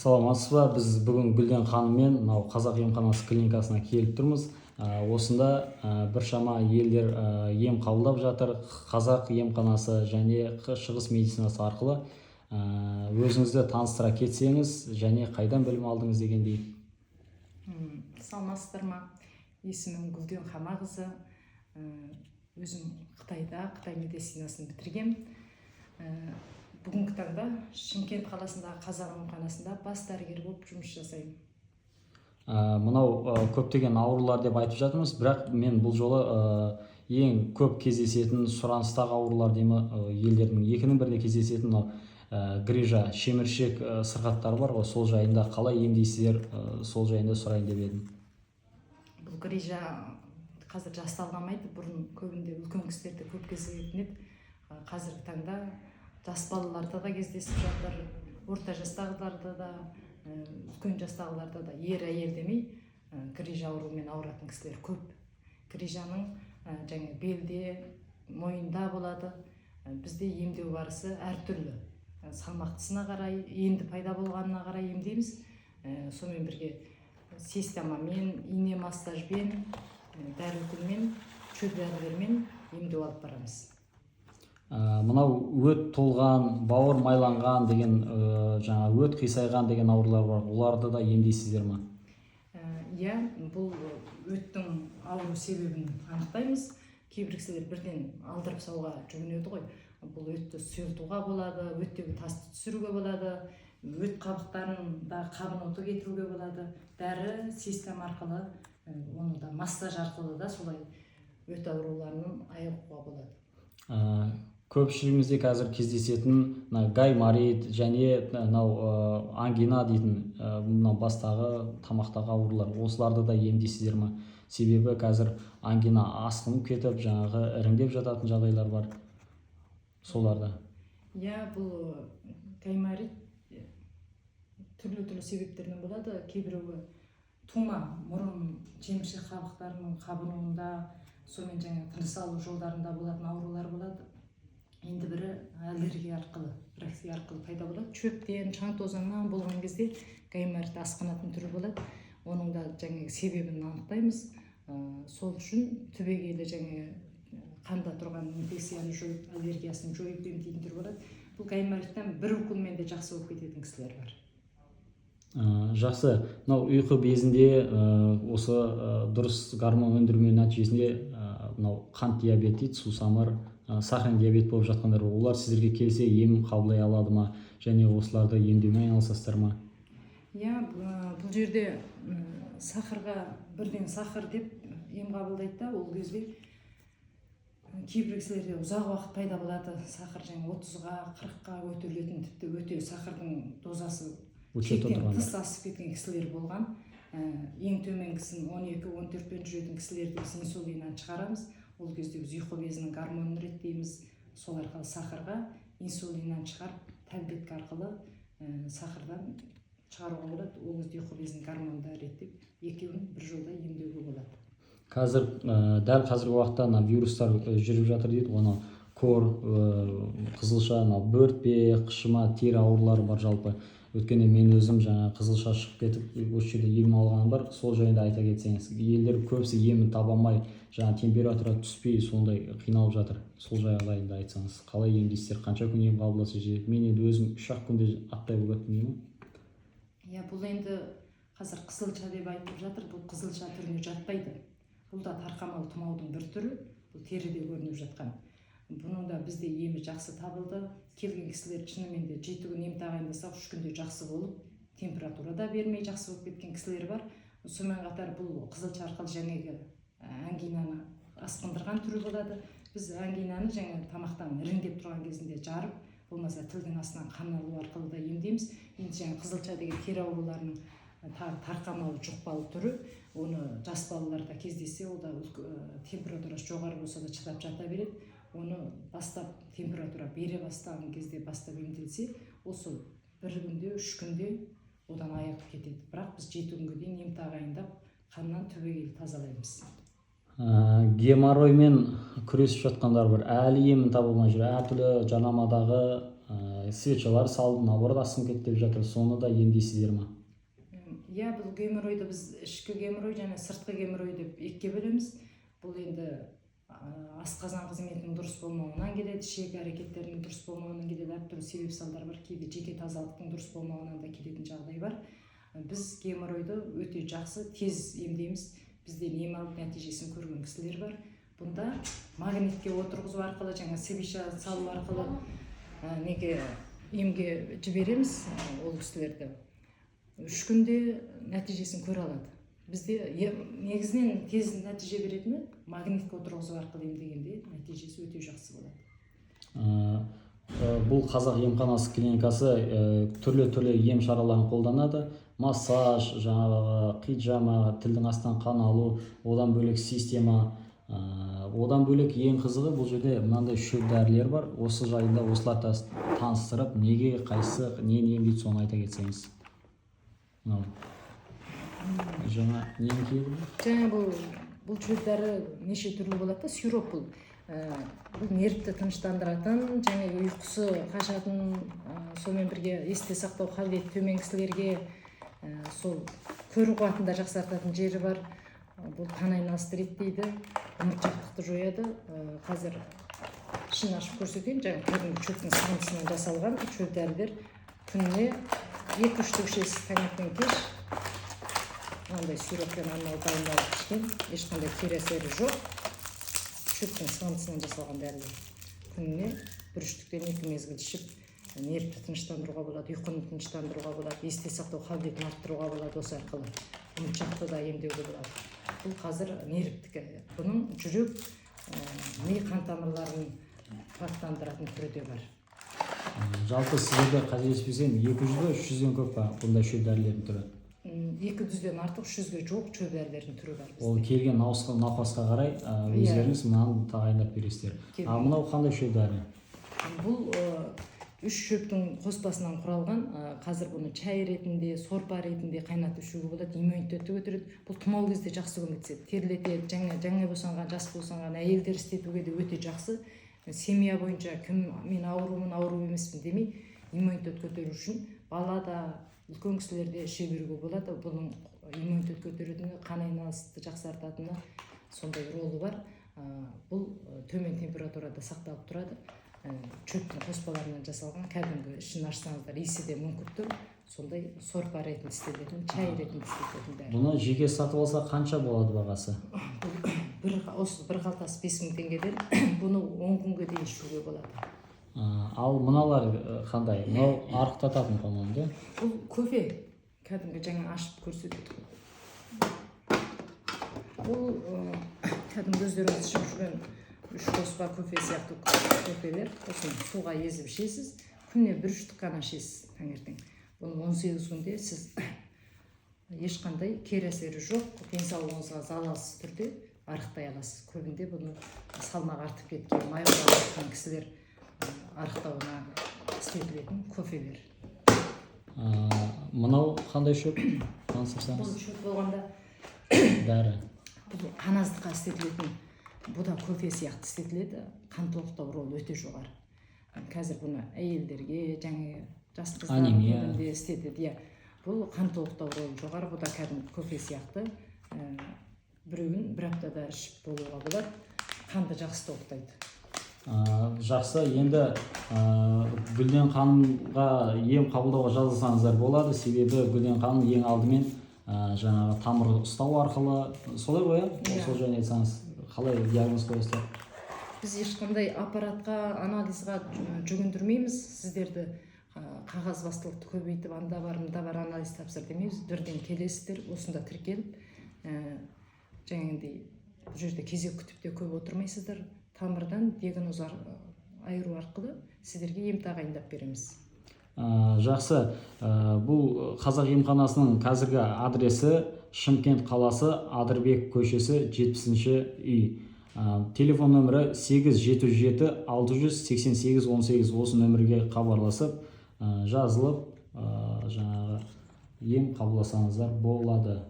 Саламатсыз ба? Біз бүгін Гүлден ханыммен мынау Қазақ емханасы клиникасына келіп тұрмыз. Осында біршама елдер ем қабылдап жатыр. Қазақ емханасы және шығыс медицинасы арқылы өзіңізді таныстыра кетсеңіз және қайдан білім алдыңыз дегендей. Саламатсыздар ма? Есімім Гүлден Хамақызы. Өзім Қытайда Қытай медицинасын бітіргем. Бүгінгі таңда Шымкент қаласындағы Қазақ емханасында бас дәрігер болып жұмыс жасаймын. Мынау көптеген аурулар деп айтып жатырмыз, бірақ мен бұл жолы ең көп кездесетін сұраныстағы аурулар деймі, елдердің екінің бірінде кездесетін мынау грижа, шеміршек сырқаттары бар ғой, сол жайында қалай емдейсіздер, сол жайында сұрайын деп едім. Бұл грижа қазір жасталғамайды, бұрын көбінде үлкен кісілерде көп кездесетін еді. Қазіргі таңда жас балаларда да кездесіп жатыр, орта жастағыларда да, үлкен жастағыларда да, ер әйел демей, грижа ауруымен ауыратын кісілер көп. Грижаның жаңа белде, мойында болады. Бізде емдеу барысы әртүрлі. Салмақтысына қарай, енді пайда болғанына қарай емдейміз. Сонымен бірге системамен, ине массажбен, дәрігермен, шөп дәрілермен емдеу алып барамыз. Мынау өт толған, бауыр майланған деген, жаңа өт қисайған деген аурулар бар. Оларды да емдейсіздер ме? Иә, бұл өттің ауру себебін анықтаймыз. Кейбір кісілер бірден алдырып сауға жүгінеді ғой. Бұл өтті сұйылтуға болады, өттегі тасты түсіруге болады, өт қабықтарын да қабынуды кетіруге болады. Дәрі система арқылы, оны да массаж арқылы да солай өт ауруларынан айығуға болады. Көпшілігімізде қазір кездесетін гайморит және ангина дейтін мынау бастағы, тамақтағы аурулар, осыларды да емдейсіздер ме? Себебі қазір ангина асқынып кетіп, жаңағы іріңдеп жататын жағдайлар бар. Соларда. Иә, бұл гайморит түрлі себептерден болады. Кейбіреуі тума, мұрын, жеміршек қабықтарының қабынуында, сонымен жаңа тыныс алу жолдарында болатын аурулар болады. Енді бірі аллергия арқылы, реакция арқылы пайда болады. Шөптен, шаң тозаңнан болған кезде гайморит асқынатын түрі болады. Оның да жаңа себебін анықтаймыз. Сол үшін түбегейлі жаңа қанда тұрған инфекцияны жойып, аллергиясын жойып емдейтін түрі болады. Бұл гаймориттен бір уколмен де жақсы болып кететін кісілер бар. Жақсы. Мынау ұйқы безінде осы дұрыс гормон өндірмеу нәтижесінде мынау қант диабет дейді, сусамыр, сахарный диабет болып жатқандар, олар сіздерге келсе ем қабылдай алады ма, және осыларды емдеумен айналысасыздар ма? Иә, бұл жерде сахарға бірден сахар деп ем қабылдайды да, ол кезде кейбір кісілерде ұзақ уақыт пайда болады. Сахар жаңа 30-ға, 40-ға көтерілетін, тіпті өте сахардың дозасы шектен тыс асып кеткен кісілер болған. Ең төменгісін 12-14-пен жүретін кісілерді біз инсулиннан шығарамыз. Ол кезде біз ұйқы безінің гормонын реттейміз. Сол арқылы сахарға инсулиннан шығарып, таблетка арқылы сахардан шығаруға болады. Ол кезде ұйқы безінің гормонын реттеп, екеуін бір жолда емдеуге болады. Қазір, дәл қазіргі уақытта вирустар жүріп жатыр дейді, оны кор, қызылша, бөртпе, қышыма, тері аурулары бар жалпы. Өткенде мен өзім жаңа қызылша шығып кетіп, осы жерде ем алғаным бар, сол жайында айта кетсеңіз. Елдер көбісі емін таба алмай, жаңа температура түспей, сондай қиналып жатыр. Сол жайында айтсаңыз, қалай емдейсіздер, қанша күн ем қабылдайсыз? Мен енді өзім 3-ақ күнде аттай болып кеттім деймін. Иә, бұл енді қазір қызылша деп айтып жатыр, бұл қызылша түріне жатпайды. Бұл да тарқамалы тұмаудың бір түрі, бұл теріде көрініп жатқан. Бұның да бізде емі жақсы табылды. Келген кісілер шынымен де 7 күн ем тағайындасақ 3 күнде жақсы болып, температура да бермей жақсы болып кеткен кісілер бар. Сонымен қатар бұл қызылша арқылы жаңағы ангинаны асқындырған түрі болады. Біз ангинаны жаңа тамақтан іріңдеп тұрған кезінде жарып, болмаса тілдің астынан қан алу арқылы да емдейміз. Енді жаңа қызылша деген тері ауруларының тарқамалы жұқпалы түрі, оны жас балаларда кездессе, ол да температурасы жоғары болса да шыдап жата береді. Оны бастап температура бере бастаған кезде бастап емделсе, осы бір күнде, 3 күнде одан айығып кетеді. Бірақ біз 7 күнге дейін ем тағайындап, қаннан түбегейлі тазалаймыз. Геморроймен күресіп жатқандар бар, әлі емін таба алмай жүр. Әртүрлі жарнамадағы свечалар салды, наоборот асқым кетті деп жатыр, соны да емдейсіздер ма? Иә, бұл геморройды біз ішкі геморрой және сыртқы геморрой деп екіге бөлеміз. Бұл енді асқазан қызметінің дұрыс болмауынан келеді, ішек әрекеттерінің дұрыс болмауынан келеді, әртүрлі себеп салдар бар, кейде жеке тазалықтың дұрыс болмауынан да келетін жағдай бар. Біз геморройды өте жақсы, тез емдейміз. Бізден ем алып нәтижесін көрген кісілер бар. Бұнда магнитке отырғызу арқылы, жаңа свеча салу арқылы емге жібереміз ол кісілерді. 3 күнде нәтижесін көре алады. Бізде негізінен тез нәтиже беретіні магнитке отырғызу арқылы емдегенде нәтижесі өте жақсы болады. Бұл қазақ емханасы клиникасы түрлі ем шараларын қолданады. Массаж, жаңағы қиджама, тілдің астынан қан алу, одан бөлек система, одан бөлек ең қызығы бұл жерде мынандай шөп дәрілер бар. Осы жайында осылар таныстырып, неге қайсы, нені емдейді соны айта кетсеңіз. Жаңа нені кейбір? Жаңа бұл шөп дәрі неше түрлі болады, сироп бұл. Бұл нервті тыныштандыратын, және ұйқысы қашатын, сонымен бірге есте сақтау қабілеті төмен кісілерге сол көру қуатында жақсартатын жері бар. Бұл қан айналысты реттейді, ұмытшақтықты жояды. Қазір ішін ашып көрсетейін. Жаңа кәдімгі шөптің сығындысынан жасалған шөп дәрілер күніне 2-3 ішесіз, таңертең кеш. Мынандай сироппен арналып дайындалып ішкен, ешқандай кері әсері жоқ. Шөптің сығындысынан жасалған дәрілер. Күніне 1-3-тен 2 мезгіл ішіп, нервті тыныштандыруға болады, ұйқыны тыныштандыруға болады, есте сақтау қабілетін арттыруға болады, осы арқылы ұмытшақты да емдеуге болады. Бұл қазір нервтікі. Бұның жүрек, ми қан тамырларын қуаттандыратын түрі де бар. Жалпы сіздерде қателеспесем 200-300-ден көп па бұндай шөп дәрілердің түрі? 200-ден артық 100-ге жоқ шөп дәрілердің түрі бар. Ол келген науқасқа қарай өздеріңіз мынаны тағайындап бересіздер. Мынау қандай шөп дәрі? Бұл 3 шөптің қоспасынан құралған. Қазір бұны чай ретінде, сорпа ретінде қайнатып ішуге болады, иммунитетті көтереді. Бұл тұмау кезде жақсы көмектеседі, терлетеді. Жаңа босанған, жас босанған әйелдер істетуге де өте жақсы. Семья бойынша кім мен аурумын, ауру емеспін демей, иммунитет көтеру үшін балада, үлкен кісілерде іше беруге болады. Бұның иммунитет көтеретіні, қан айналысты жақсартатыны сондай ролы бар. Бұл төмен температурада сақталып тұрады. Шөптің қоспаларынан жасалған, кәдімгі ішін ашсаңыздар иісі де мүңкіп тұр. Сондай сорпа ретінде істететін, чай ретінде істететін дәрі. Бұны жеке сатып алса қанша болады бағасы? Осы бір қалтасы 5000 теңгеден, бұны 10 күнге дейін ішуге болады. Ал мыналар қандай? Мынау арықтататын қомамды? Бұл кофе, кәдімгі жаңа ашып көрсетеді. Бұл кәдімгі өздеріңіз ішіп жүрген 3 қоспа кофе сияқты кофелер. Осыны суға езіп ішесіз, күніне 1-3 қана ішесіз таңертең. Бұл 18 күнде сіз ешқандай кері әсері жоқ, денсаулығыңызға залалсыз түрде арықтай аласыз. Көбінде бұны салмақ артып кеткен, майға кеткен кісілер арықтауына істетілетін кофелер. Мынау қандай шөп? Бұл шөп болғанда дәрі. Бұл қаназдыққа істетілетін. Бұл да кофе сияқты істетіледі. Қан толықтау ролы өте жоғары. Қазір бұны әйелдерге, жаңа жас қыздардың көбінде істетеді. Бұл қан толықтау ролы жоғары. Бұл да кәдімгі кофе сияқты. Біреуін бір аптада ішіп болуға болады. Қанды жақсы толықтайды. Жақсы, енді Гүлден ханымға ем қабылдауға жазылсаңыздар болады. Себебі Гүлден ханым ең алдымен жаңағы тамыр ұстау арқылы, солай ғой, сол жайын айтсаңыз, қалай диагноз қойасыздар? Біз ешқандай аппаратқа, анализға жүгіндірмейміз. Сіздерді қағаз бастылықты көбейтіп, анда бар анализ тапсыр демейміз. Бірден келесіздер, осында тіркеліп, жаңағындай бұл жерде кезек күтіп те көп отырмайсыздар. Тамырдан диагноз айыру арқылы сіздерге ем тағайындап береміз. Жақсы, бұл қазақ емханасының қазіргі адресі Шымкент қаласы, Адырбек көшесі, 70-ші үй. Телефон нөмірі 877 688 18. Осы нөмірге хабарласып, жазылып, жаңағы ем қабылдасаңыздар болады.